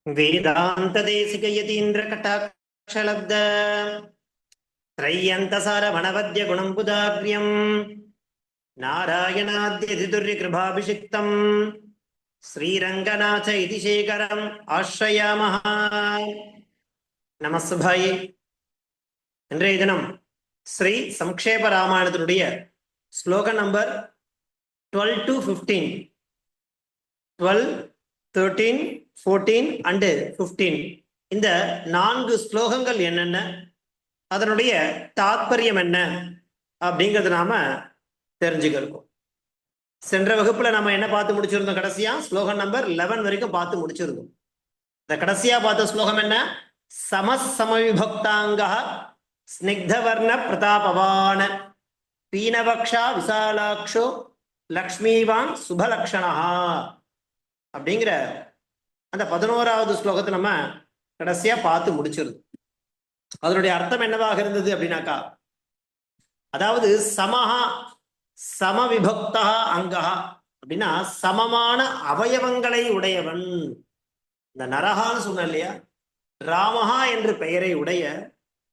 वेदांतदेशिक यतीन्द्र कटाक्षलब्ध त्रय्यन्तसार वनवद्य गुणम्बुदाग्र्यं नारायणाद्यतिदुर्य कृपाभिषिक्तं श्रीरङ्गनाथ इति शेखरम् आश्रयामः. நமஸ்பாய். இன்றைய தினம் ஸ்ரீ சம்க்ஷேப ராமாயணத்தினுடைய ஸ்லோகம் நம்பர் 12 to 15, 12, 13, 14 and 15 இந்த 4 ஸ்லோகங்கள் என்னென்ன, அதனுடைய தாத்பரியம் என்ன அப்படிங்கிறது நாம தெரிஞ்சுக்கிறோம். சென்ற வகுப்புல நம்ம என்ன பார்த்து முடிச்சிருந்தோம்? கடைசியா ஸ்லோகம் நம்பர் 11 வரைக்கும் பார்த்து முடிச்சிருந்தோம். இந்த கடைசியா பார்த்த ஸ்லோகம் என்ன? சமசமவிபக்தாங்க ஸ்னிக்தவர்ண பிரதாபவான பீனவக்ஷா விசாலாட்சோ லக்ஷ்மிவான் சுபலக்ஷணா அப்படிங்கிற அந்த 11வது ஸ்லோகத்தை நம்ம கடைசியா பார்த்து முடிச்சிருந்தோம். அதனுடைய அர்த்தம் என்னவாக இருந்தது அப்படின்னாக்கா, அதாவது சமஹா சமவிபக்தா அங்கஹா அப்படின்னா சமமான அவயவங்களை உடையவன். இந்த நரகான்னு சொன்ன இல்லையா, ராமஹா என்று பெயரை உடைய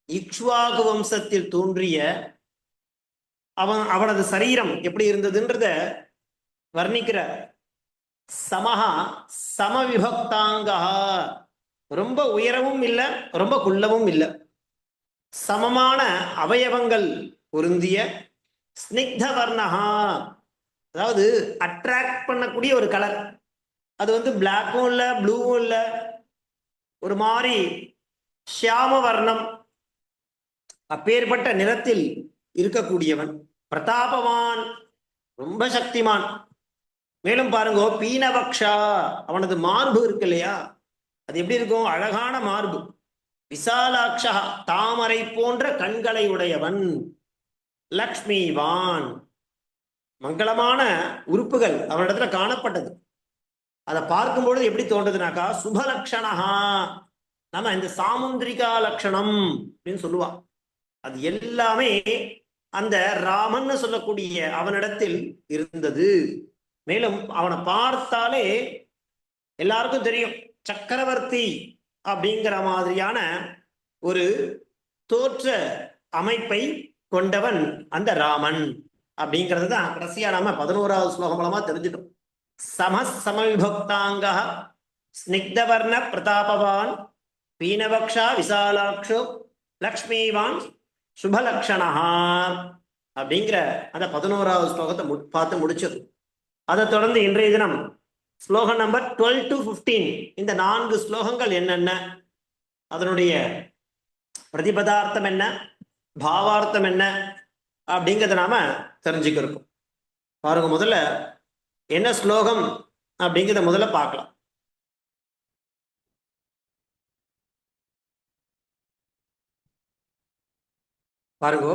இக்ஷ்வாகு வம்சத்தில் தோன்றிய அவனது சரீரம் எப்படி இருந்ததுன்றத வர்ணிக்கிற சமஹா சமவிபக்தாங்கா, ரொம்ப உயரமும் இல்லை ரொம்ப குள்ளவும் இல்லை, சமமான அவயவங்கள் பொருந்திய ஸ்னிக்த வர்ணஹா, அதாவது அட்ராக்ட் பண்ணக்கூடிய ஒரு கலர். அது பிளாக்கும் இல்லை ப்ளூவும் இல்லை, ஒரு மாதிரி ஷியாம வர்ணம், அப்பேற்பட்ட நிறத்தில் இருக்கக்கூடியவன். பிரதாபவான், ரொம்ப சக்திமான். மேலும் பாருங்க, பீனவக்ஷா, அவனது மார்பு இருக்கு இல்லையா, அது எப்படி இருக்கும்? அழகான மார்பு. விசாலாட்சா, தாமரை போன்ற கண்களை உடையவன். லக்ஷ்மிவான், மங்களமான உறுப்புகள் அவனிடத்துல காணப்பட்டது. அதை பார்க்கும்பொழுது எப்படி தோன்றதுனாக்கா, சுபலக்ஷணா, நம்ம இந்த சாமுந்திரிகா லட்சணம் அப்படின்னு சொல்லுவா. அது எல்லாமே அந்த ராமன் சொல்லக்கூடிய அவனிடத்தில் இருந்தது. மேலும் அவனை பார்த்தாலே எல்லாருக்கும் தெரியும், சக்கரவர்த்தி அப்படிங்கிற மாதிரியான ஒரு தோற்ற அமைப்பை கொண்டவன் அந்த ராமன் அப்படிங்கிறது தான் கடைசியா நாம 11வது ஸ்லோகம் மூலமா தெரிஞ்சிட்டோம். சமவிபக்தாங்க ஸ்னிக்தவர்ண பிரதாபவான் பீனவக்ஷா விசாலாட்சோ லக்ஷ்மிவான் சுபலக்ஷணா அப்படிங்கிற அந்த 11வது ஸ்லோகத்தை பார்த்து முடிச்சது. அதை தொடர்ந்து இன்றைய தினம் ஸ்லோகம் நம்பர் 12 to 15 இந்த 4 ஸ்லோகங்கள் என்னென்ன, அதனுடைய பிரதிபதார்த்தம் என்ன, பாவார்த்தம் என்ன அப்படிங்கிறத நாம தெரிஞ்சுக்கிறோம். பாருங்க, முதல்ல என்ன ஸ்லோகம் அப்படிங்கிறத முதல்ல பார்க்கலாம். பாருங்க,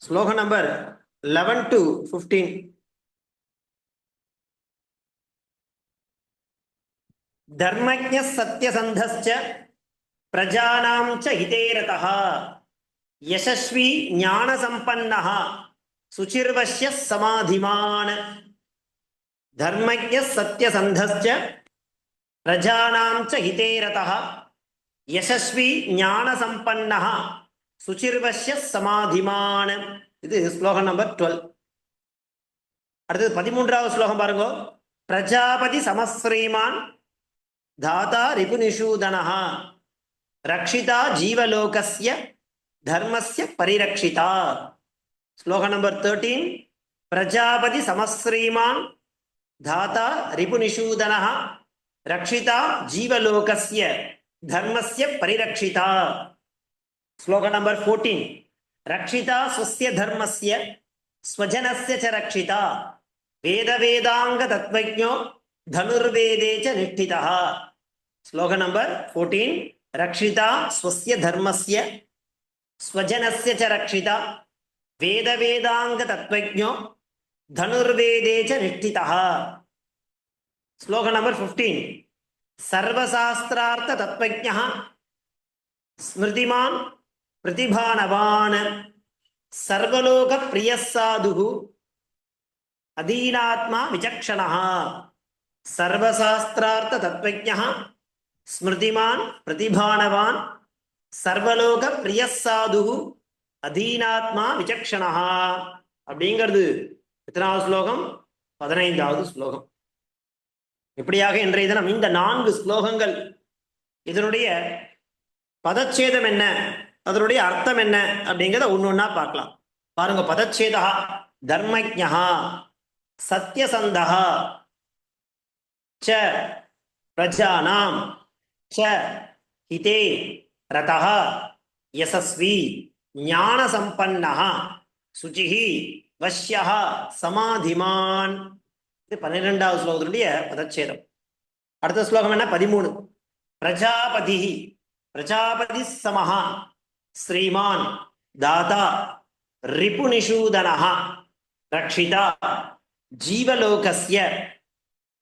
ஸ்லோகம் நம்பர் 11 to 15. தர்மஜ்ஞ சத்யசந்தஸ்ச பிரஜானாம் ச ஹிதேரதஹ யசஸ்வி ஞான சம்பன்னஹ சுசிர்வஸ்ய சமாதிமான். தர்மஜ்ஞ சத்யசந்தஸ்ச பிரஜானாம் ச ஹிதேரதஹ யசஸ்வி ஞான சம்பன்னஹ சுசிர்வஸ்ய சமாதிமான். இது ஸ்லோகம் நம்பர் 12. அடுத்தது 13வது ஸ்லோகம் பாருங்க. பிரஜாபதி சமஸ்ரீமான் தாதா ரிபுநிஷூதனஹ ரக்ஷிதா ஜீவலோகஸ்ய தர்மஸ்ய பரிரக்ஷிதா. ஸ்லோகம் நம்பர் 13. பிரஜாபதி சமஸ்ரீமான் தாதா ரிபுநிஷூதனஹ ரக்ஷிதா ஜீவலோகஸ்ய தர்மஸ்ய பரிரக்ஷிதா. ஸ்லோகம் நம்பர் 14. ரக்ஷிதா ஸ்வஸ்ய தர்மஸ்ய ஸ்வஜனஸ்ய ச ரக்ஷிதா வேத வேதாங்க தத்வஜ்ஞோ தனுர்வேதே ச நிஷ்டிதா. ஸ்லோகம் நம்பர் 14. ரக்ஷிதா ஸ்வஸ்ய தர்மஸ்ய ஸ்வஜனஸ்ய ச ரக்ஷிதா வேத வேதாங்க தத்வஜ்ஞோ தனுர்வேதே ச நிஷ்டிதா. ஸ்லோகம் நம்பர் 15. சர்வசாஸ்திரார்த்த தத்வஜ்ஞः ஸ்மிருதிமான் பிரதிபானவான் சர்வலோக பிரியः சாதுः அதீனாத்மா விசக்ஷணः. சர்வசாஸ்திரார்த்த தத்வஜ்ஞः ஸ்மிருதிமான் பிரதிபானவான் சர்வலோக பிரியசாது அதீனாத்மா விசக்ஷணா அப்படிங்கிறது எத்தனாவது ஸ்லோகம்? 15வது ஸ்லோகம். இப்படியாக இன்றைய தினம் இந்த 4 ஸ்லோகங்கள் இதனுடைய பதச்சேதம் என்ன, அதனுடைய அர்த்தம் என்ன அப்படிங்கிறத ஒன்னொன்னா பார்க்கலாம். பாருங்க, பதச்சேதா தர்மஜ்ஞா சத்யசந்தா ச பிரஜானாம் ச ஹிதே ரதः யசஸ்வி ஞான சம்பன்னः சுச்சிஹி வஷ்யः சமாதிமான். இது 12வது ஸ்லோகத்தினுடைய பதச்சேதம். அடுத்த ஸ்லோகம் என்ன? 13. பிரஜாபதி பிரஜாபதி சமஹா ஸ்ரீமான் தாதா ரிபுநிஷூதனஹ ரக்ஷிதா ஜீவலோகஸ்ய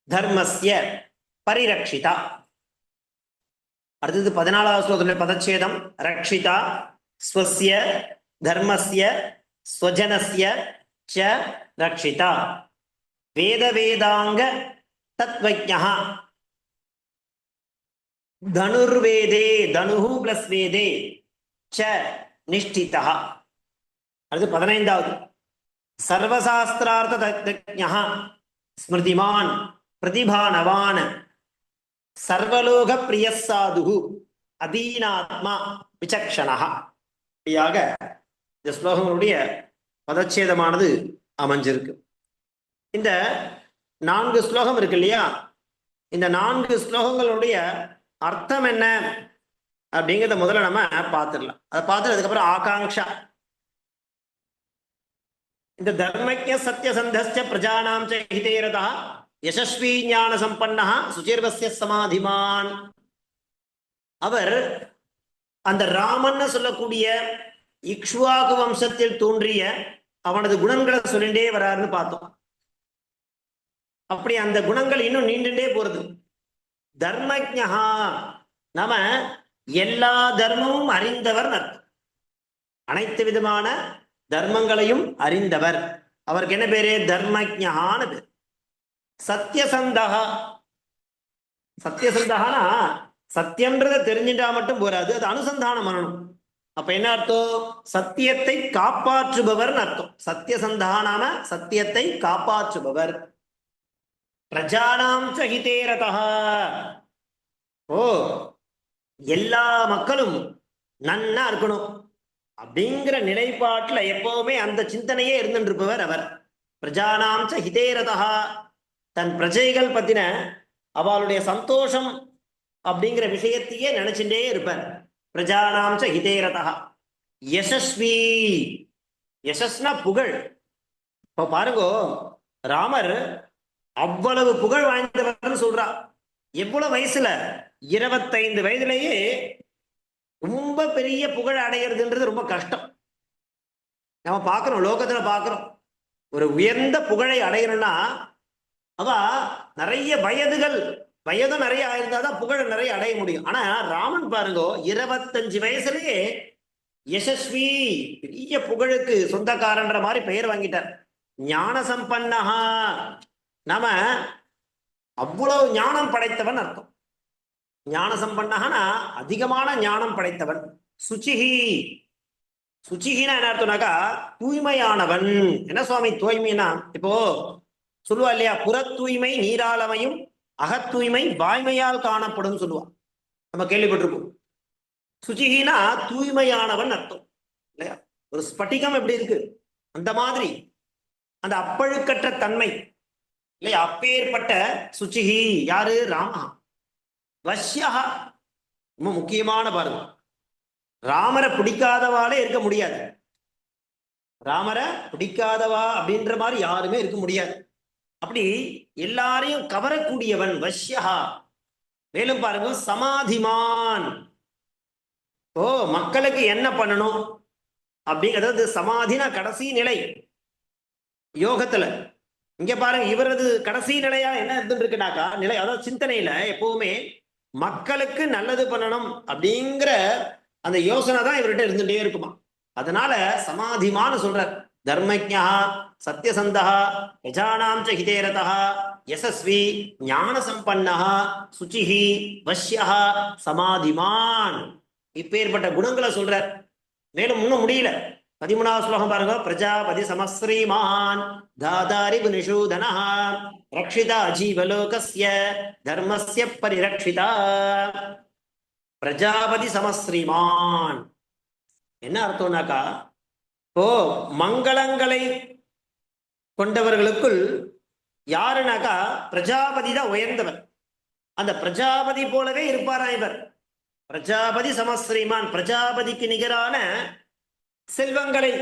தர்மஸ்ய பரிரக்ஷிதா. அடுத்தது 14வது ஸ்லோகத்தினுடைய பதச்சேதம் ரக்ஷிதா ஸ்வஸ்ய தர்மஸ்ய ஸ்வஜனஸ்ய ச ரக்ஷிதா வேத வேதாங்க தத்வஜ்ஞः தனுர்வேதே தனுஹு பிளஸ் வேதே ச நிஷ்டிதः. அடுத்து 15வது சர்வசாஸ்திரார்த்த தத்ஞः ஸ்மிருதிமான் பிரதிபானவான் சர்வலோக பிரியசாது அதீனாத்மா விசக்ஷணः. இப்படியாக இந்த ஸ்லோகங்களுடைய பதச்சேதமானது அமைஞ்சிருக்கு. இந்த 4 ஸ்லோகம் இருக்கு இல்லையா, இந்த 4 ஸ்லோகங்களுடைய அர்த்தம் என்ன அப்படிங்கிறத முதல்ல நம்ம பார்த்துடலாம். அதை பார்த்துட்டு அதுக்கப்புறம் ஆகாங்ஷா. இந்த தர்மஜ்ஞ சத்யசந்தஸ்ச பிரஜானாம் ச ஹிதேரதः யசஸ்வி ஞான சம்பன்னः சுச்சிர்வஸ்ய சமாதிமான். அவர் அந்த ராமன்னு சொல்லக்கூடிய இக்ஷ்வாகு வம்சத்தில் தோன்றிய அவனது குணங்களை சொல்லிண்டே வராருன்னு பார்த்தோம். அப்படி அந்த குணங்கள் இன்னும் நீண்டுட்டே போறது. தர்மஜ்ஞா நாம எல்லா தர்மமும் அறிந்தவர் அர்த்தம். அனைத்து விதமான தர்மங்களையும் அறிந்தவர். அவருக்கு என்ன பேரு? தர்மஜ்ஞான்னு பேர். சத்யசந்தகா, சத்யசந்தகானா சத்தியம்ன்றதை தெரிஞ்சுட்டா மட்டும் போராது, அது அனுசந்தானம் பண்ணணும். அப்ப என்ன அர்த்தம்? சத்தியத்தை காப்பாற்றுபவர் அர்த்தம். சத்யசந்தா நாம சத்தியத்தை காப்பாற்றுபவர். பிரஜானாம் ச ஹிதே ரதः, ஓ எல்லா மக்களும் நன்னா இருக்கணும் அப்படிங்கிற நிலைப்பாட்டுல எப்பவுமே அந்த சிந்தனையே இருந்துட்டு இருப்பவர் அவர். பிரஜானாம் ச ஹிதே ரதः, தன் பிரஜைகள் பத்தின அவளுடைய சந்தோஷம் அப்படிங்கிற விஷயத்தையே நினைச்சுட்டே இருப்பார். பிரஜானாம் ச ஹிதே ரதः யசஸ்வி, யசஸ்னா புகழ். இப்ப பாருங்க, ராமர் அவ்வளவு புகழ் வாய்ந்தவர் சொல்றா. எவ்வளவு வயசுல? 25 வயதிலேயே ரொம்ப பெரிய புகழ் அடைகிறதுன்றது ரொம்ப கஷ்டம். நம்ம பார்க்கிறோம், லோகத்துல பார்க்கிறோம், ஒரு உயர்ந்த புகழை அடையணும்னா அவ நிறைய வயதும் நிறைய ஆயிருந்தாதான் புகழை நிறைய அடைய முடியும். ஆனா ராமன் பாருங்க, 25 வயசுலயே யசஸ்வி, பெரிய புகழுக்கு சொந்தக்காரன்ற மாதிரி பெயர் வாங்கிட்டார். ஞான சம்பன்னஹா, நாம அவ்வளவு ஞானம் படைத்தவன் அர்த்தம். ஞான சம்பன்னஹனா அதிகமான ஞானம் படைத்தவன். சுச்சிஹி, சுச்சிஹினா என்ன அர்த்தம்னாக்கா தூய்மையானவன். என்ன சுவாமி தூய்மைனா? இப்போ சொல்லுவா இல்லையா, புற தூய்மை நீராளமையும் அகத்தூய்மை வாய்மையால் காணப்படும் சொல்லுவா, நம்ம கேள்விப்பட்டிருப்போம். சுச்சிஹினா தூய்மையானவன் அர்த்தம் இல்லையா? ஒரு ஸ்பட்டிகம் எப்படி இருக்கு அந்த மாதிரி அந்த அப்பழுக்கற்ற தன்மை இல்லையா, அப்பேற்பட்ட சுச்சிஹி யாரு? ராமா. வஷ்யா, ரொம்ப முக்கியமான பாருங்க, ராமரை பிடிக்காதவாலே இருக்க முடியாது. ராமரை பிடிக்காதவா அப்படின்ற மாதிரி யாருமே இருக்க முடியாது. அப்படி எல்லாரையும் கவரக்கூடியவன் வஷ்யா. மேலும் பாருங்க, சமாதிமான், ஓ மக்களுக்கு என்ன பண்ணணும் அப்படிங்கிறது சமாதினா கடைசி நிலை யோகத்துல. இங்க பாருங்க, இவரது கடைசி நிலையா என்ன இருந்துருக்குனாக்கா நிலை, அதாவது சிந்தனையில எப்பவுமே மக்களுக்கு நல்லது பண்ணணும் அப்படிங்கிற அந்த யோசனை தான் இவர்கிட்ட இருந்துட்டே இருக்குமா. அதனால சமாதிமான்னு சொல்றார். தர்மஜ்ஞா சத்யசந்தா யஜானாம் ச ஹிதே ரதः யசஸ்வி ஞான சம்பன்னஹ சுச்சிஹி வஷ்யஹ சமாதிமான். இப்பேற்பட்ட குணங்களை சொல்றார். மேலும் இன்னும் முடியல. 13வது ஸ்லோகம் பாருங்க. பிரஜாபதி சமஸ்ரீமான் தாதாரி நிஷூதனஹ ரக்ஷிதா ஜீவலோகஸ்ய தர்மஸ்ய பரிரக்ஷிதா. பிரஜாபதி சமஸ்ரீமான் என்ன அர்த்தம்னாக்கா, இப்போ மங்களங்களை கொண்டவர்களுக்குள் யாருனாக்கா பிரஜாபதி தான் உயர்ந்தவர். அந்த பிரஜாபதி போலவே இருப்பாரா இவர். பிரஜாபதி சமஸ்ரீமான், பிரஜாபதிக்கு நிகரான செல்வங்களை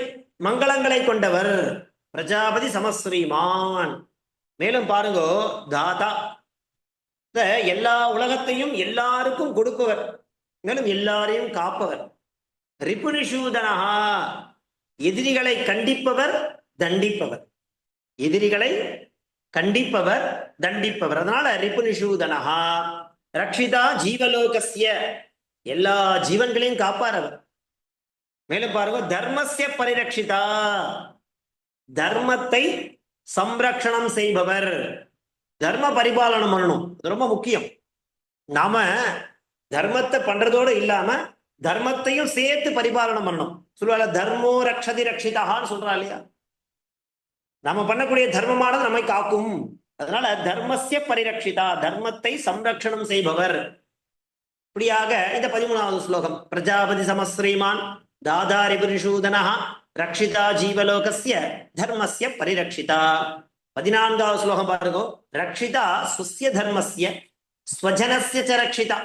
மங்களங்களை கொண்டவர் பிரஜாபதி சமஸ்ரீமான். மேலும் பாருங்க, தாதா எல்லா உலகத்தையும் எல்லாருக்கும் கொடுப்பவர், மேலும் எல்லாரையும் காப்பவர். ரிபுனிஷூதனஹா எதிரிகளை கண்டிப்பவர் தண்டிப்பவர், எதிரிகளை கண்டிப்பவர் தண்டிப்பவர். அதனால ரிபுனிஷூதனஹா. ரக்ஷிதா ஜீவலோகஸ்ய எல்லா ஜீவன்களையும் காப்பார் அவர். மேலும் பாருங்க, தர்மஸ்ய பரிரக்ஷிதா தர்மத்தை சம்ரக்ஷணம் செய்பவர். தர்ம பரிபாலனம் பண்ணணும், ரொம்ப முக்கியம். நாம தர்மத்தை பண்றதோடு இல்லாம தர்மத்தையும் சேர்த்து பரிபாலனம் பண்ணணும். சொல்லுவாங்க தர்மோ ரக்ஷதி ரக்ஷிதான்னு சொல்றா இல்லையா. நாம பண்ணக்கூடிய தர்மமானது நம்மை காக்கும். அதனால தர்மஸ்ய பரிரக்ஷிதா தர்மத்தை சம்ரக்ஷணம் செய்பவர். இப்படியாக இந்த 13வது ஸ்லோகம். பிரஜாபதி சமஸ்ரீமான் தாதாரி பரிஷூதனஹ ரக்ஷிதா ஜீவலோகஸ்ய தர்மஸ்ய பரிரக்ஷிதா. 14வது ஸ்லோகம் பாருங்க. ரக்ஷிதா ஸ்வஸ்ய தர்மஸ்ய ஸ்வஜனஸ்ய ச ரக்ஷிதா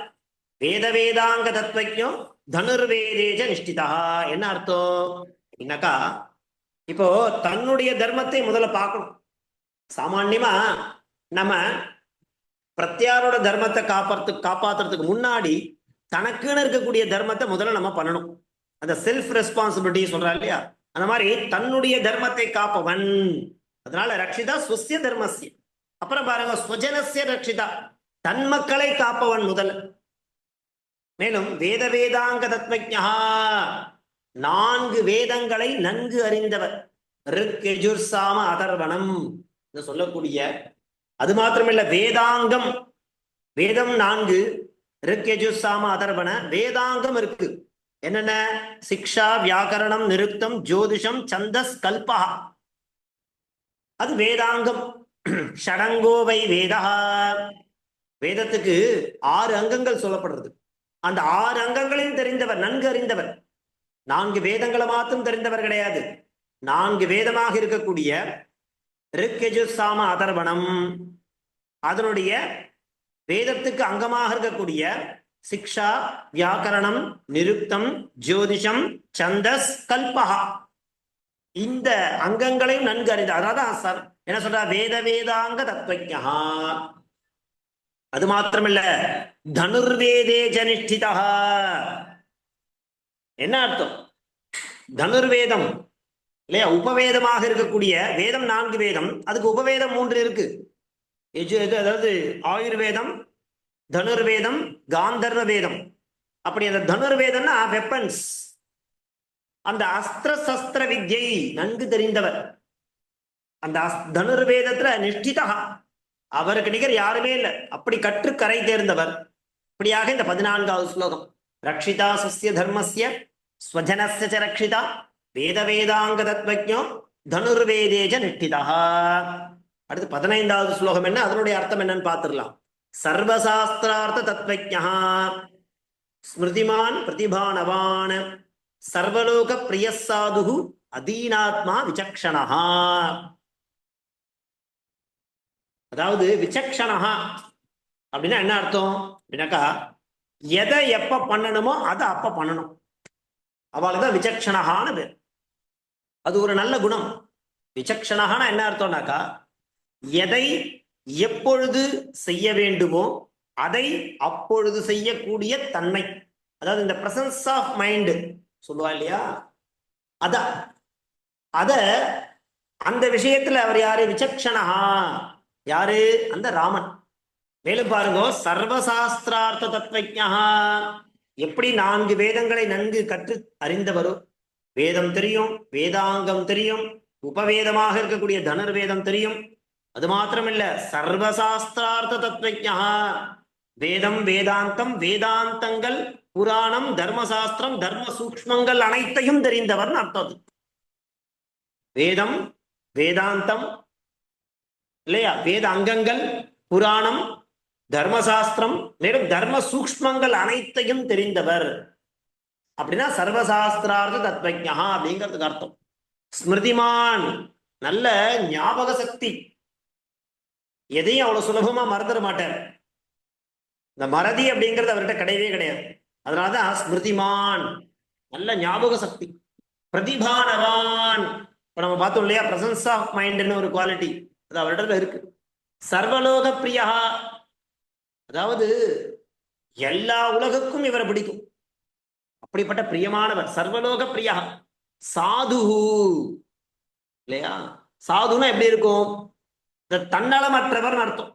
வேத வேதாங்க தத்வஜ்ஞோ தனுர்வேதேஜ நிஷ்டிதா. என்ன அர்த்தம் என்னக்கா, இப்போ தன்னுடைய தர்மத்தை முதல்ல பார்க்கணும். சாமான்யமா நம்ம பிரத்யாரோட தர்மத்தை காப்பாத்துறதுக்கு முன்னாடி தனக்குன்னு இருக்கக்கூடிய தர்மத்தை முதல்ல நம்ம பண்ணணும். அந்த செல்ஃப் ரெஸ்பான்சிபிலிட்டி சொல்றா இல்லையா, அந்த மாதிரி தன்னுடைய தர்மத்தை காப்பவன். அதனால ரக்ஷிதா ஸ்வஸ்ய தர்மஸ்ய. அப்புறம் பாருங்க, ஸ்வஜனஸ்ய ரக்ஷிதா தன் மக்களை காப்பவன் முதல். மேலும் வேத வேதாங்க தத்வஜ்ஞா 4 வேதங்களை நன்கு அறிந்தவர். ரிக் யஜுர் சாம அதர்வணம் சொல்லக்கூடிய, அது மாத்திரமில்ல வேதாங்கம், வேதம் 4, ரிக் யஜுர் சாம அதர்வண வேதாங்கம் இருக்கு. என்னென்ன? சிக்ஷா வியாக்கரணம் நிருக்தம் ஜோதிஷம் சந்தஸ் கல்பா, அது வேதாங்கம். ஷடங்கோவை வேதா, வேதத்துக்கு 6 அங்கங்கள் சொல்லப்படுறது. அந்த 6 அங்கங்களையும் தெரிந்தவர், நன்கு அறிந்தவர். 4 வேதங்களை மாத்திரம் தெரிந்தவர் கிடையாது. 4 வேதமாக இருக்கக்கூடிய ரிக் யஜுர் சாம அதர்வணம், அதனுடைய வேதத்துக்கு அங்கமாக இருக்கக்கூடிய சிக்ஷா வியாக்கரணம் நிருக்தம் ஜோதிஷம் சந்தஸ் கல்பஹா, இந்த அங்கங்களையும் நன்கு அறிந்த. அதான் சார் என்ன சொல்ற, வேத வேதாங்க தத்வஜ்ஞா. அது மாத்திரமில்ல தனுர்வேதேஜ நிஷ்டிதா. என்ன அர்த்தம்? தனுர்வேதம் இல்லையா, உபவேதமாக இருக்கக்கூடிய வேதம் 4 வேதம், அதுக்கு உபவேதம் 3 இருக்கு. அதாவது ஆயுர்வேதம், தனுர்வேதம், காந்தர்வ வேதம். அப்படி அந்த தனுர்வேதம்னா வெப்பன்ஸ், அந்த அஸ்திர சஸ்திர வித்யை நன்கு தெரிந்தவர். அந்த தனுர்வேதத்துல நிஷ்டிதா, அவருக்கு நிகர் யாருமே இல்லை, அப்படி கற்று கரை தேர்ந்தவர். இப்படியாக இந்த 14வது ஸ்லோகம். ரக்ஷிதா சஸ்ய தர்மஸ்ய ஸ்வஜனஸ்ய ச ரக்ஷிதா வேத வேதாங்க தத்வஜ்ஞோ தனுர்வேதேஜ நிஷ்டிதா. அடுத்து 15வது ஸ்லோகம் என்ன, அதனுடைய அர்த்தம் என்னன்னு பார்த்துடலாம். சர்வசாஸ்திரார்த்த தத்வஜ்ஞா ஸ்மிருதிமான் பிரதிபானவான் சர்வலோக பிரிய சாது அதீனாத்மா விசக்ஷணா. அதாவது விசக்ஷணா அப்படின்னா என்ன அர்த்தம் அப்படின்னாக்கா, எதை எப்ப பண்ணணுமோ அதை அப்ப பண்ணணும். அவளுக்குதான் விசக்ஷணான்னு பேர். அது ஒரு நல்ல குணம். விசக்ஷணான்னா என்ன அர்த்தம்னாக்கா, எதை எப்பொழுது செய்ய வேண்டுமோ அதை அப்பொழுது செய்யக்கூடிய தன்மை. அதாவது இந்த பிரசன்ஸ் ஆஃப் மைண்ட் சொல்லுவா இல்லையா, அத அந்த விஷயத்துல அவர் யாரு? விசக்ஷணா. யாரு? அந்த ராமன். மேலும் பாருங்க, சர்வசாஸ்திரார்த்த தத்வஜ்ஞா, எப்படி 4 வேதங்களை நன்கு கற்று அறிந்தவரோ, வேதம் தெரியும், வேதாங்கம் தெரியும், உபவேதமாக இருக்கக்கூடிய தனுர்வேதம் தெரியும், அது மாத்திரமில்ல, சர்வசாஸ்திரார்த்த தத்வஜ்ஞா. வேதம், வேதாந்தம், வேதாந்தங்கள், புராணம், தர்மசாஸ்திரம், தர்ம சூக்ஷ்மங்கள் அனைத்தையும் தெரிந்தவர் அர்த்தம். வேதம், வேதாந்தம் இல்லையா, வேத அங்கங்கள், புராணம், தர்மசாஸ்திரம், மேலும் தர்ம சூக்ஷ்மங்கள் அனைத்தையும் தெரிந்தவர் அப்படின்னா சர்வசாஸ்திரார்த்த தத்வஜ்ஞா அப்படிங்கிறதுக்கு அர்த்தம். ஸ்மிருதிமான், நல்ல ஞாபக சக்தி, எதையும் அவ்வளவு சுலபமா மறந்துட மாட்டார். இந்த மறதி அப்படிங்கிறது அவர்கிட்ட கிடையவே கிடையாது. அதனாலதான் ஸ்மிருதிமான், நல்ல ஞாபக சக்தி. பிரதிபானவான், இப்ப நம்ம பார்த்தோம் இல்லையா, பிரசன்ஸ் ஆஃப் மைண்ட்னு ஒரு குவாலிட்டி அது அவர்கிட்ட இருக்கு. சர்வலோக பிரியா, அதாவது எல்லா உலகுக்கும் இவரை பிடிக்கும், அப்படிப்பட்ட பிரியமானவர். சர்வலோக பிரியா. சாது இல்லையா, சாதுனா எப்படி இருக்கும், இந்த தன்னலமற்றவர் அர்த்தம்.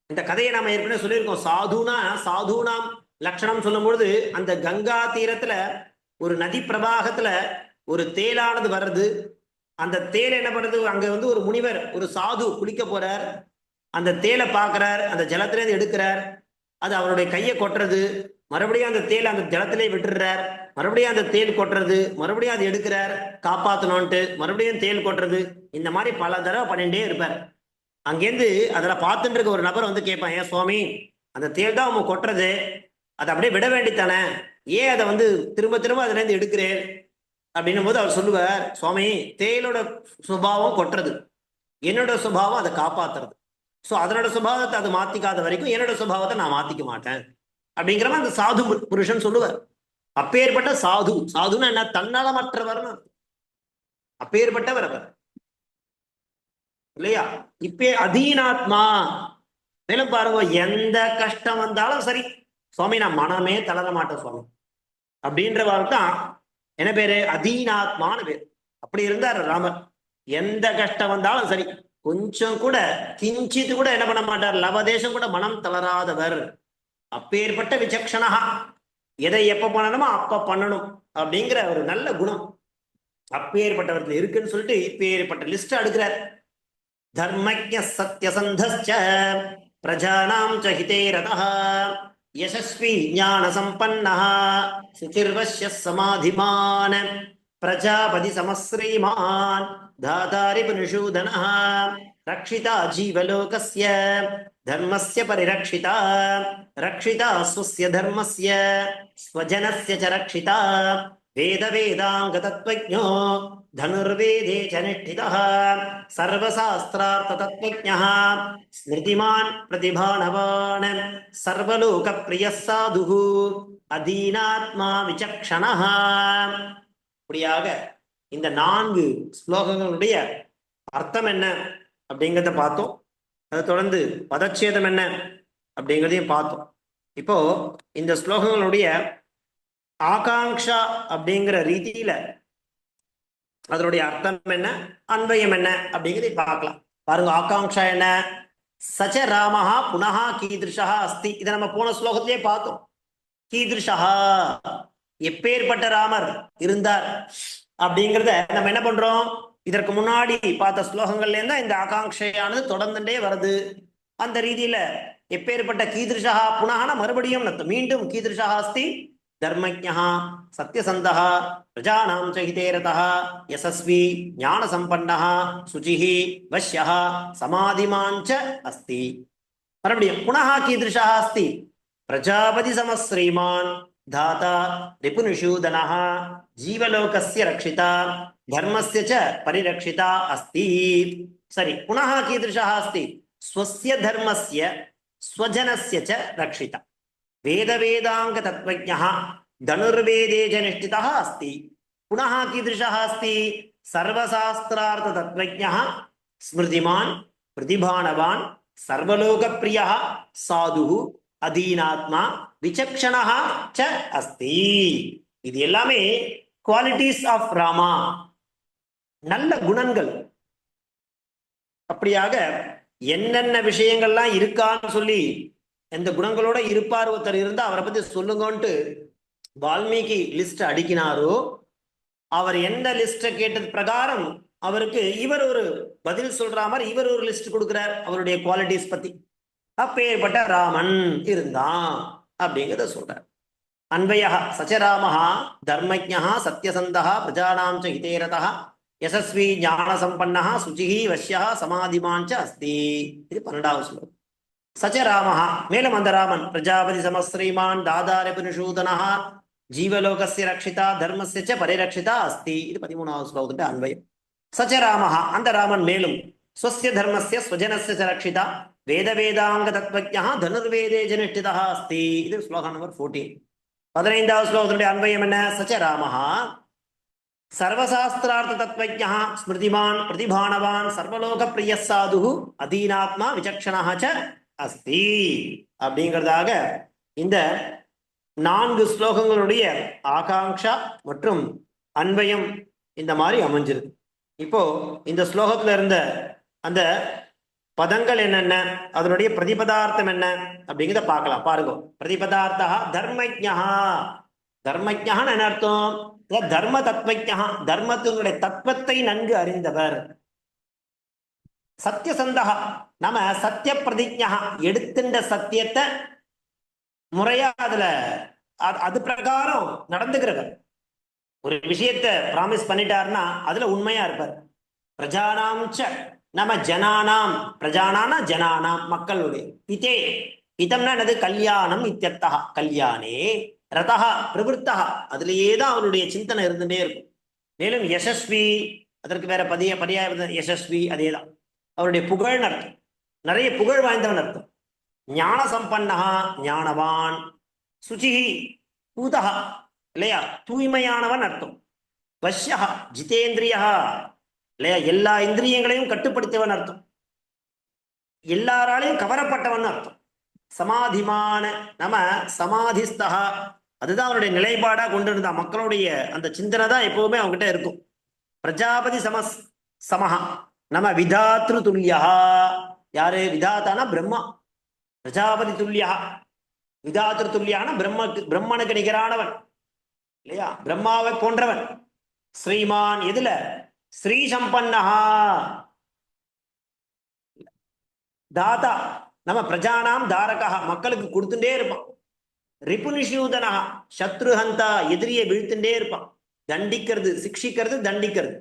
இந்த கதையை நாம ஏற்கனவே சொல்லியிருக்கோம். சாதுனா, சாதுனாம் லட்சணம் சொல்லும் பொழுது, அந்த கங்கா தீரத்துல ஒரு நதி பிரவாகத்துல ஒரு தேலானது வர்றது. அந்த தேல் என்ன பண்ணுறது, அங்க வந்து ஒரு முனிவர், ஒரு சாது குளிக்க போறார். அந்த தேலை பார்க்கிறார், அந்த ஜலத்திலேருந்து எடுக்கிறார். அது அவருடைய கையை கொட்டுறது, மறுபடியும் அந்த தேல் அந்த ஜலத்திலே விட்டுறார். மறுபடியும் அந்த தேல் கொட்டுறது, மறுபடியும் அதை எடுக்கிறார் காப்பாற்றணும்ட்டு, மறுபடியும் தேல் கொட்டுறது. இந்த மாதிரி பல தடவை பண்ணிட்டே இருப்பார். அங்கேருந்து அதில் பார்த்துட்டு இருக்க ஒரு நபர் வந்து கேட்பான், ஏன் சுவாமி, அந்த தேல் தான் அவங்க கொட்டுறது, அதை அப்படியே விட வேண்டித்தானே, ஏன் அதை வந்து திரும்ப திரும்ப அதுலேருந்து எடுக்கிறேன் அப்படின்னும் போது அவர் சொல்லுவார், சுவாமி, தேலோட சுபாவம் கொட்டுறது, என்னோட சுபாவம் அதை காப்பாத்துறது. ஸோ அதனோட சுபாவத்தை அது மாத்திக்காத வரைக்கும் என்னோட சுபாவத்தை நான் மாத்திக்க மாட்டேன் அப்படிங்கிற மாதிரி அந்த சாது புருஷன் சொல்லுவார். அப்பேற்பட்ட சாது, சாதுன்னா என்ன, தன்னலமற்றவர்னு அப்பேற்பட்டவர் அவர் இல்லையா. இப்பே அதீனாத்மா, மேலும் பாருங்க, எந்த கஷ்டம் வந்தாலும் சரி சுவாமி, நான் மனமே தளர மாட்டேன் சுவாமி அப்படின்றவாள் தான் என்ன பேரு, அதீனாத்மான்னு பேர். அப்படி இருந்தார் ராமர். எந்த கஷ்டம் வந்தாலும் சரி, கொஞ்சம் கூட கிஞ்சித்து கூட என்ன பண்ண மாட்டார், லவதேசம் கூட மனம் தளராதவர். அப்பேற்பட்ட விசக்ஷணா, எதை எப்ப பண்ணணுமோ அப்ப பண்ணணும் அப்படிங்கிற ஒரு நல்ல குணம் அப்பேற்பட்டவர்கள் இருக்குன்னு சொல்லிட்டு இப்பேற்பட்ட லிஸ்ட் அடுக்கிறார். தர்மஜ்ஞ சத்யசந்தஸ்ச பிரஜானாம் ச ஹிதே ரதः யசஸ்வி ஞான சம்பன்னः சுசிர்வஸ்ய சமாதிமான் பிரஜாபதி சமஸ்ரீமான் தாதாரி புனிஷூதனः ரக்ஷிதா ஜீவலோகஸ்ய தர்மஸ்ய பரிரக்ஷிதா ரக்ஷிதா ஸ்வஸ்ய தர்மஸ்ய ஸ்வஜனஸ்ய ச ரக்ஷிதா வேத வேதாங்க தத்வஜ்ஞோ தனுர்வேதே ச நிஷ்டிதः சர்வசாஸ்திரார்த்த தத்வஜ்ஞः ஸ்மிருதிமான் பிரதிபானவான் சர்வலோக பிரியः சாதுः அதீனாத்மா விசக்ஷணः. இப்படியாக இந்த 4 ஸ்லோகங்களுடைய அர்த்தம் என்ன அப்படிங்கிறத பார்த்தோம். அதை தொடர்ந்து பதச்சேதம் என்ன அப்படிங்கிறதையும் பார்த்தோம். இப்போ இந்த ஸ்லோகங்களுடைய ஆகாங்ஷா அப்படிங்கிற ரீதியில அதனுடைய அர்த்தம் என்ன, அன்வயம் என்ன அப்படிங்கிறதை பார்க்கலாம். பாருங்க, ஆகாங்ஷா என்ன, சச்ச ராமஹா புனஹா கீதிருஷா அஸ்தி. இதை நம்ம போன ஸ்லோகத்திலே பார்த்தோம். கீதிருஷா, எப்பேற்பட்ட ராமர் இருந்தார் அப்படிங்கிறத நம்ம என்ன பண்றோம், இதற்கு முன்னாடி பார்த்த ஸ்லோகங்கள்ல இருந்தா இந்த ஆகாங்ஷையானது தொடர்ந்துட்டே வருது. அந்த ரீதியில எப்பேற்பட்ட கீதிருஷா புனஹான மறுபடியும் மீண்டும் கீதிருஷா அஸ்தி தர்மஜ்ஞா சத்யசந்தः பிரஜானாம் ச ஹிதே ரதः யசஸ்வி ஞான சம்பன்னः சுசிः வஷ்யः சமாதிமான் ச அஸ்தி. மறுபடியும் புனः கீதிருஷா அஸ்தி பிரஜாபதி சமஸ்ரீமான் தாதா ரிபுநிஷூதனः ஜீவலோகஸ்ய ரக்ஷிதா தர்மஸ்ய ச பரிரக்ஷிதா அஸ்தி. சரி, புனः கீதிருஷா அஸ்தி ஸ்வஸ்ய தர்மஸ்ய ஸ்வஜனஸ்ய ச ரக்ஷிதா வேத வேதாங்க தத்வஜ்ஞः தனுர்வேதே ச நிஷ்டிதः அஸ்தி. புனः கீதிருஷः அஸ்தி சர்வசாஸ்திரார்த்த தத்வஜ்ஞः ஸ்மிருதிமான் பிரதிபானவான் சர்வலோக பிரியः சாதுः அதீனாத்மா விசக்ஷணः ச அஸ்தி. இது எல்லாமே குவாலிட்டிஸ் ஆஃப் ராமா, நல்ல குணங்கள். அப்படியாக என்னென்ன விஷயங்கள்லாம் இருக்கான்னு சொல்லி, எந்த குணங்களோட இருப்பார் ஒருத்தர் இருந்தா அவரை பத்தி சொல்லுங்கன்ட்டு வால்மீகி லிஸ்ட் அடிக்கினாரோ, அவர் எந்த லிஸ்ட கேட்டது பிரகாரம் அவருக்கு இவர் ஒரு பதில் சொல்ற மாதிரி இவர் ஒரு லிஸ்ட் கொடுக்கிறார் அவருடைய குவாலிட்டிஸ் பத்தி. அப்பேற்பட்ட ராமன் இருந்தான் அப்படிங்கிறத சொல்றார். அன்வய சச்சராம தர்மஜா சத்யசந்தா பிரஜானாம் ச ஹிதேரதா யசஸ்வி ஞானசம்பன்னா சுச்சிஹி வஷ்யா சமாதிமாஞ்ச அஸ்தி. இது 12வது ஸ்லோகம். சச்சராம மேலும் அந்த ராமன் பிரஜாபதி சமஸ்ரீமான் தாதாரபினுஷூதனா ஜீவலோகஸ்ய ரக்ஷிதா தர்மஸ்ய ச பரிரக்ஷிதா அஸ்தி. இது 13வது ஸ்லோகத்துக்கு அன்வயம். சச்சராம அந்த ராமன் மேலும் ஸ்வஸ்ய தர்மஸ்ய ஸ்வஜனஸ்ய ச ரக்ஷிதா வேத வேதாங்க தத்வஜ்ஞா தனுர்வேதே ஜனிஷ்டிதா அஸ்தி. இது ஸ்லோகம் நம்பர் 14. 15வது ஸ்லோகத்தினுடைய அன்வயம் என்ன? சச்சராம சர்வசாஸ்திரார்த்த தத்வஜ்ஞா ஸ்மிருதிமான் பிரதிபானவான் சர்வலோக பிரிய சாது அதீனாத்மா விசக்ஷணா ச அஸ்தி அப்படிங்கிறதாக இந்த 4 ஸ்லோகங்களுடைய ஆகாங்ஷா மற்றும் அன்வயம் இந்த மாதிரி அமைஞ்சிருக்கு. இப்போ இந்த ஸ்லோகத்துல இருந்த அந்த பதங்கள் என்னென்ன, அதனுடைய பிரதிபதார்த்தம் என்ன அப்படிங்கிறத பார்க்கலாம். பாருங்க. பிரதிபதார்த்தா தர்மஜா. தர்மஜான்னு என்ன அர்த்தம்? தர்ம தத்வஜா, தர்மத்தினுடைய தத்துவத்தை நன்கு அறிந்தவர். சத்தியசந்தா, நம்ம சத்திய பிரதிஜா, எடுத்துட்ட சத்தியத்தை முறையா அதுல அது பிரகாரம் நடந்துக்கிறவர். ஒரு விஷயத்தை ப்ராமிஸ் பண்ணிட்டாருன்னா அதுல உண்மையா இருப்பார். பிரஜானாம் ச நம்ம ஜனானாம், பிரஜானானா ஜனானாம் மக்களுடைய, இதே இதம்னா என்னது? கல்யாணம் இத்தியர்த்தா, கல்யாணே ரதா பிரவருத்தா, அதுலேயே தான் அவருடைய சிந்தனை இருந்துட்டே இருக்கும். மேலும் யசஸ்வி, அதற்கு வேற பரியாய யசஸ்வி, அதே தான் அவருடைய புகழ்னு அர்த்தம். நிறைய புகழ் வாய்ந்தவன் அர்த்தம். ஞான சம்பன்னா, ஞானவான். சுச்சிஹி பூதா, இல்லையா, தூய்மையானவன் அர்த்தம். வஷ்யா ஜிதேந்திரியா, இல்லையா, எல்லா இந்திரியங்களையும் கட்டுப்படுத்தியவன் அர்த்தம். எல்லாராலையும் கவரப்பட்டவன் அர்த்தம். சமாதிமான, நம்ம சமாதிஸ்தா, அதுதான் அவருடைய நிலைப்பாடா கொண்டு இருந்தா. மக்களுடைய அந்த சிந்தனை தான் எப்பவுமே அவங்ககிட்ட இருக்கும். பிரஜாபதி சமஹா, நம்ம விதாத்ரு துல்லியா. யாரு விதாத்தானா? பிரம்மா. பிரஜாபதி துல்லியா, விதாத்ரு துல்லியான பிரம்மனுக்கு நிகரானவன், இல்லையா, பிரம்மாவை போன்றவன். ஸ்ரீமான், எதுல? ஸ்ரீ சம்பன்னஹா, தாதா, நம்ம பிரஜானாம் தாரகா, மக்களுக்கு கொடுத்துட்டே இருப்பான். ரிபுனிஷூதனா, சத்ருஹந்தா, எதிரியை வீழ்த்துட்டே இருப்பான். தண்டிக்கிறது, சிக்ஷிக்கிறது, தண்டிக்கிறது.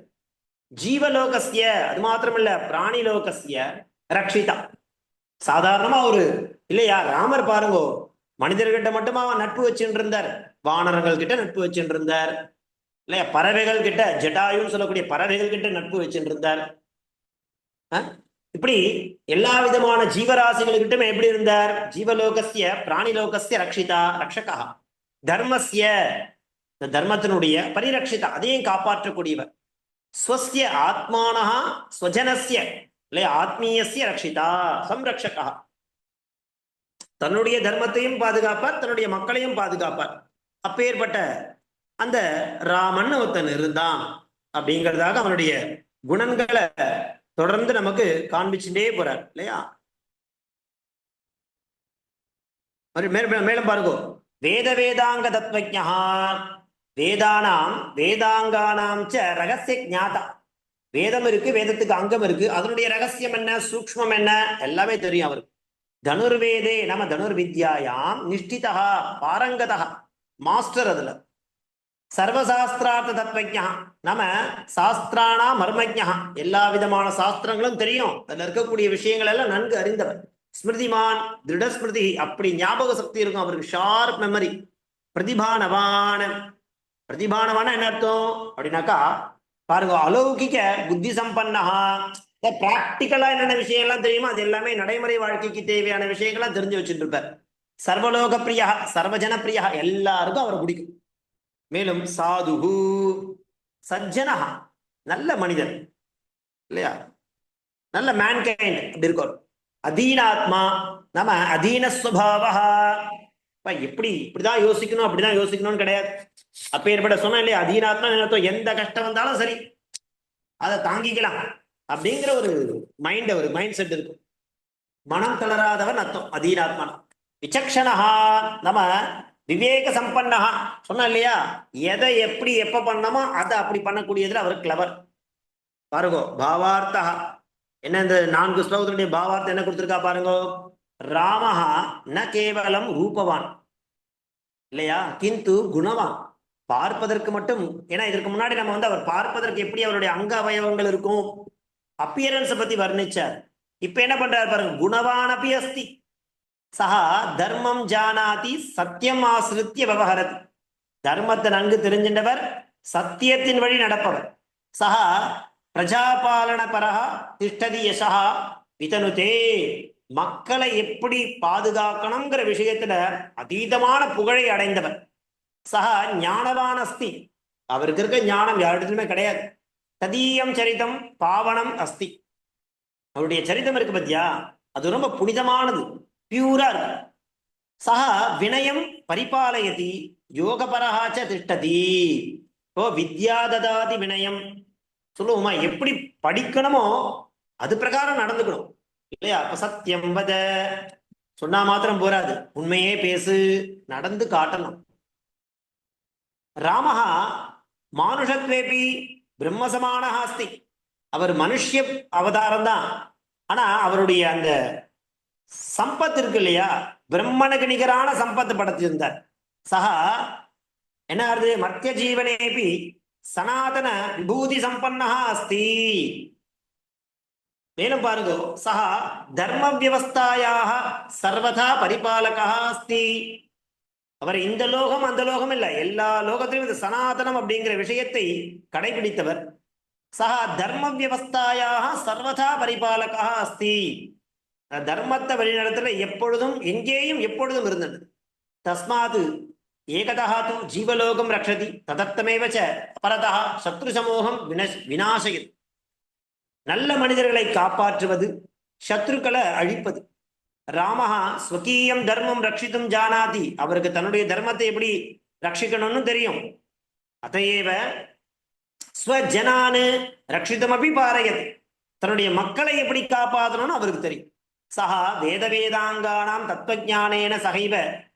ஜீவலோகஸ்ய, அது மாத்திரமல்ல பிராணிலோகஸ்ய ரக்ஷிதா. சாதாரணமா ஒரு, இல்லையா, ராமர் பாருங்கோ, மனிதர்கிட்ட மட்டுமா நட்பு வச்சுட்டு இருந்தார், வானரங்கள் கிட்ட நட்பு வச்சுட்டு இருந்தார், இல்லையா, பறவைகள் கிட்ட, ஜட்டாயுன்னு சொல்லக்கூடிய பறவைகள் கிட்ட நட்பு வச்சுட்டு இருந்தார். இப்படி எல்லா விதமான ஜீவராசிகளுக்கிட்டும் எப்படி இருந்தார்? ஜீவலோகஸ்ய பிராணிலோகஸ்ய ரக்ஷிதா, ரக்ஷகா. தர்மஸ்ய, தர்மத்தினுடைய பரிரக்ஷிதா, அதையும் காப்பாற்றக்கூடியவர். ஸ்வஸ்ய ஆத்மானஹ ஸ்வஜனஸ்ய, இல்லையா, ஆத்மீயஸ்ய ரக்ஷிதா சம்ரக்ஷகா. தன்னுடைய தர்மத்தையும் பாதுகாப்பார், தன்னுடைய மக்களையும் பாதுகாப்பார். அப்பேற்பட்ட அந்த ராமன் ஒருத்தன் இருந்தான் அப்படிங்கிறதாக அவனுடைய குணங்களை தொடர்ந்து நமக்கு காண்பிச்சுட்டே போறார், இல்லையா. மேலும் பாருங்க. வேத வேதாங்க தத்வஜா, வேதானாம் வேதாங்கானாம் ச ரகசிய ஞாதா. வேதம் இருக்கு, வேதத்துக்கு அங்கம் இருக்கு, அதனுடைய ரகசியம் என்ன, சூக்ஷ்மம் என்ன, எல்லாமே தெரியும் அவருக்கு. தனுர்வேதே, நம்ம தனுர்வித்யாயாம் நிஷ்டிதா, பாரங்கதா, மாஸ்டர் அதுல. சர்வசாஸ்திரார்த்த தத்வஜா, நம்ம சாஸ்திரானா மர்மஜா, எல்லா விதமான சாஸ்திரங்களும் தெரியும், அதுல இருக்கக்கூடிய விஷயங்கள் எல்லாம் நன்கு அறிந்தவர். ஸ்மிருதிமான், திருடஸ்மிருதி, அப்படி ஞாபக சக்தி இருக்கும் அவருக்கு, ஷார்ப் மெமரி. பிரதிபானவான், பிரதிபானவான என்ன அர்த்தம் அப்படின்னாக்கா பாருங்க, அலௌகிக புத்தி சம்பன்னா, பிராக்டிக்கலா என்னென்ன விஷயம்லாம் தெரியுமோ அது எல்லாமே நடைமுறை வாழ்க்கைக்கு தேவையான விஷயங்கள்லாம் தெரிஞ்சு வச்சுட்டு இருப்பார். சர்வலோக பிரியா, சர்வஜன பிரியா, எல்லாருக்கும் அவரை பிடிக்கும். மேலும் சாதுகு, சஜ்ஜனா, நல்ல மனிதன், இல்லையா, நல்ல மேன்கைண்ட் அப்படி இருக்கும். அதீனாத்மா, நம்ம அதீனஸ்வபாவா, இப்படிதான் யோசிக்கணும் அப்படிதான் யோசிக்கணும்னு கிடையாது. அப்பேற்பட்ட சொன்ன இல்லையா, அதீனாத்மா நினைத்தோம், எந்த கஷ்டம் வந்தாலும் சரி அதை தாங்கிக்கலாம் அப்படிங்கிற ஒரு மைண்ட், ஒரு மைண்ட் செட் இருக்கும். மனம் தளராதவன் அர்த்தம் அதீனாத்மா. விசக்ஷணஹா, நம்ம விவேக சம்பன்னஹா, சொன்ன இல்லையா, எதை எப்படி எப்ப பண்ணமோ அதை அப்படி பண்ணக்கூடியதுல அவர் கிளவர். பாருங்க பாவார்த்தா என்ன, இந்த 4 ஸ்லோகத்தினுடைய பாவார்த்தம் என்ன கொடுத்திருக்கா பாருங்க. ராமஹா ந கேவலம் ரூபவான் இல்லையா, கிந்து குணவான். பார்ப்பதற்கு மட்டும், ஏன்னா இதற்கு முன்னாடி நம்ம அவர் பார்ப்பதற்கு எப்படி அவருடைய அங்க அவயவங்கள் இருக்கும், அப்பியரன்ஸை பத்தி வர்ணிச்சார். இப்ப என்ன பண்றாரு பாருங்க, குணவான் அப்படி அஸ்தி சஹா தர்மம் ஜானாதி சத்தியம் ஆசிரித்திய விவகாரதி. தர்மத்தை நன்கு தெரிஞ்சின்றவர், சத்தியத்தின் வழி நடப்பவர். சஹா பிரஜாபாலன பரஹா திஷ்டதி யசா விதனுதே. மக்களை எப்படி பாதுகாக்கணுங்கிற விஷயத்துல அதீதமான புகழை அடைந்தவர். சஹா ஞானவான் அஸ்தி, அவருக்கு இருக்க ஞானம் யாரிடத்துலுமே கிடையாது. ததீயம் சரிதம் பாவனம் அஸ்தி, அவருடைய சரிதம் இருக்கு பத்தியா, அது ரொம்ப புனிதமானது, பியூரா இருக்கு. சஹா வினயம் பரிபாலயதி யோகபரஹாச்ச திஷ்டதி. ஓ வித்யா ததாதி வினயம் சொல்லுவோமா, எப்படி படிக்கணுமோ அது பிரகாரம் நடந்துக்கணும் இல்லையா. அப்ப சத்தியம் வத சொன்னா மாத்திரம் போராது, உண்மையே பேசு, நடந்து காட்டணும். ராமஹா மானுஷத்வேபி பிரம்மசமான அஸ்தி, அவர் மனுஷ்ய அவதாரம் தான், ஆனா அவருடைய அந்த சம்பத் இருக்கு இல்லையா, பிரம்மனுக்கு நிகரான சம்பத்து படைத்திருந்தார். சஹா என்ன ஆறுது, மத்திய ஜீவனேபி சனாதன விபூதி சம்பன்னா அஸ்தி. மேலும் பாருங்க, சஹா தர்ம வியவஸ்தாயாக சர்வதா பரிபாலகா அஸ்தி. அவர் இந்த லோகம் அந்த லோகம் இல்லை, எல்லா லோகத்திலும் இந்த சனாதனம் அப்படிங்கிற விஷயத்தை கடைபிடித்தவர். சஹா தர்ம வியவஸ்தாயாக சர்வதா பரிபாலகா அஸ்தி. தர்மத்தை வழிநடத்துல எப்பொழுதும் எங்கேயும் எப்பொழுதும் இருந்தது. தஸ்மாது ஏகதா து ஜீவலோகம் ரக்ஷதி ததர்த்தமேவச்ச அபரதா சத்ரு சமூகம் விநாசயது. நல்ல மனிதர்களை காப்பாற்றுவது, சத்ருக்களை அழிப்பது. ராமஹா ஸ்வகீயம் தர்மம் ரட்சித்தும் ஜானாதி, அவருக்கு தன்னுடைய தர்மத்தை எப்படி ரட்சிக்கணும்னு தெரியும். அதையேவ ஸ்வஜனானு ரட்சிதம் அப்படி பாரயது, தன்னுடைய மக்களை எப்படி காப்பாற்றணும்னு அவருக்கு தெரியும். சஹா வேத வேதாங்கானாம் தத்துவஞானேன சகைவ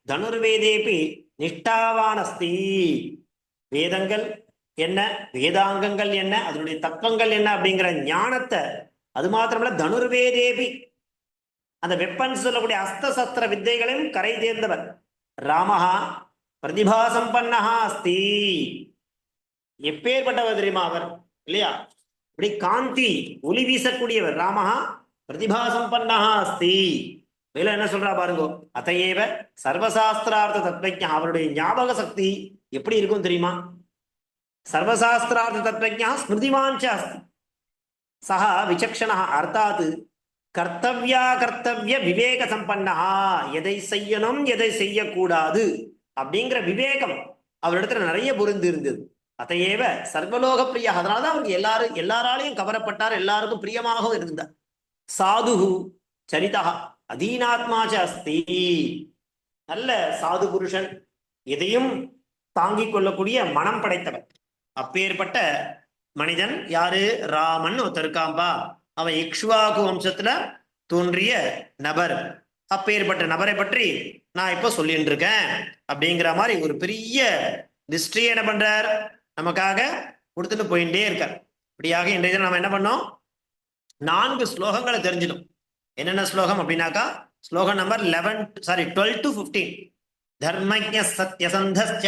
தனுர்வேதேபி நிஷ்டாவான் அஸ்தி. வேதங்கள் என்ன, வேதாங்கங்கள் என்ன, அதனுடைய தத்துவங்கள் என்ன அப்படிங்கிற ஞானத்தை, அது மாத்திரமல்ல தனுர்வேதேபி அந்த வெப்பன்ஸ் சொல்லக்கூடிய அஸ்த சஸ்திர வித்தைகளையும் கரை தேர்ந்தவர். ராமஹா பிரதிபா சம்பன்னா அஸ்தி. எப்பேற்பட்டவர் தெரியுமா அவர் இல்லையா, இப்படி காந்தி ஒளி வீசக்கூடியவர். ராமஹா பிரதிபா சம்பன்னா அஸ்தி. மேல என்ன சொல்றா பாருங்க, அதையேவ சர்வசாஸ்திரார்த்த தத்வஜ்ஞா, அவருடைய ஞாபக சக்தி எப்படி இருக்கும் தெரியுமா. சர்வசாஸ்திரார்த்த தத்வஜ்ஞா ஸ்மிருதிவாஞ்ச அஸ்தி. சஹா விசக்ஷணா அர்த்தாத் கர்த்தவ்யா கர்த்தவ்ய விவேக சம்பன்னா, எதை செய்யணும் எதை செய்யக்கூடாது அப்படிங்கிற விவேகம் அவரிடத்துல நிறைய பொருந்து இருந்தது. அதையேவ சர்வலோக பிரியா, அதனாலதான் அவருக்கு எல்லாராலையும் கவரப்பட்டார், எல்லாருக்கும் பிரியமாகவும் இருந்தார். சாதுஹு சரிதா அதீனாத்மாச்ச அஸ்தி. நல்ல சாது புருஷன், எதையும் தாங்கிக் கொள்ளக்கூடிய மனம் படைத்தவர். அப்பேற்பட்ட மனிதன் யாரு, ராமன் ஒருத்தருக்காம்பா. அவன் இக்ஷ்வாகு வம்சத்துல தோன்றிய நபர். அப்பேற்பட்ட நபரை பற்றி நான் இப்போ சொல்லிட்டு இருக்கேன் அப்படிங்கிற மாதிரி ஒரு பெரிய ஹிஸ்டரியை என்ன பண்றார், நமக்காக கொடுத்துட்டு போயிட்டே இருக்கார். இப்படியாக இன்றைய தினம் நம்ம என்ன பண்ணோம், 4 ஸ்லோகங்களை தெரிஞ்சிடும். என்னென்ன ஸ்லோகம் அப்படின்னாக்கா, ஸ்லோகம் நம்பர் 12 to 15. தர்மஜ்ஞ சத்யசந்தஸ்ச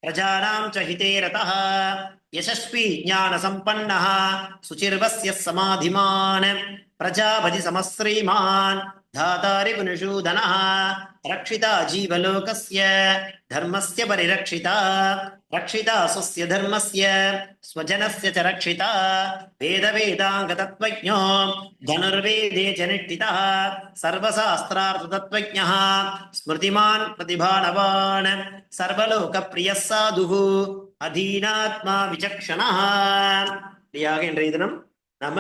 பிரஜானாம் ச ஹிதே ரதः யசஸ்வி ஞான சம்பன்னः சுசிர்வஸ்ய சமாதிமான் பிரஜாபதி சமஸ்ரீமான் தாதாரி புனிஷூதனः ரக்ஷிதா ஜீவலோகஸ்ய தர்மஸ்ய பரிரக்ஷிதா ரக்ஷிதா ஸ்வஸ்ய தர்மஸ்ய ஸ்வஜனஸ்ய ச ரக்ஷிதா வேத வேதாங்க தத்வஜ்ஞோ தனுர்வேதே ச நிஷ்டிதः சர்வசாஸ்திரார்த்த தத்வஜ்ஞः ஸ்மிருதிமான் பிரதிபானவான் சர்வலோக பிரியः சாதுஹு அதீனாத்மா விசக்ஷணः. இன்றைய தினம் நாம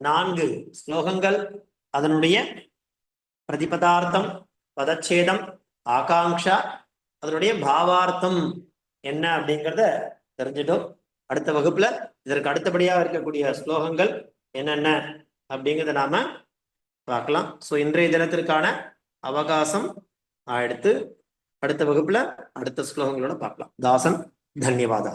4 ஸ்லோகங்கள், அதனுடைய பிரதிபதார்த்தம், பதச்சேதம், ஆகாங்ஷா, அதனுடைய பாவார்த்தம் என்ன அப்படிங்கிறத தெரிஞ்சிட்டோம். அடுத்த வகுப்புல இதற்கு அடுத்தபடியாக இருக்கக்கூடிய ஸ்லோகங்கள் என்னென்ன அப்படிங்கிறத நாம பார்க்கலாம். ஸோ இன்றைய தினத்திற்கான அவகாசம் அடுத்த வகுப்புல அடுத்த ஸ்லோகங்களோட பார்க்கலாம். தாசன், தன்யவாதா.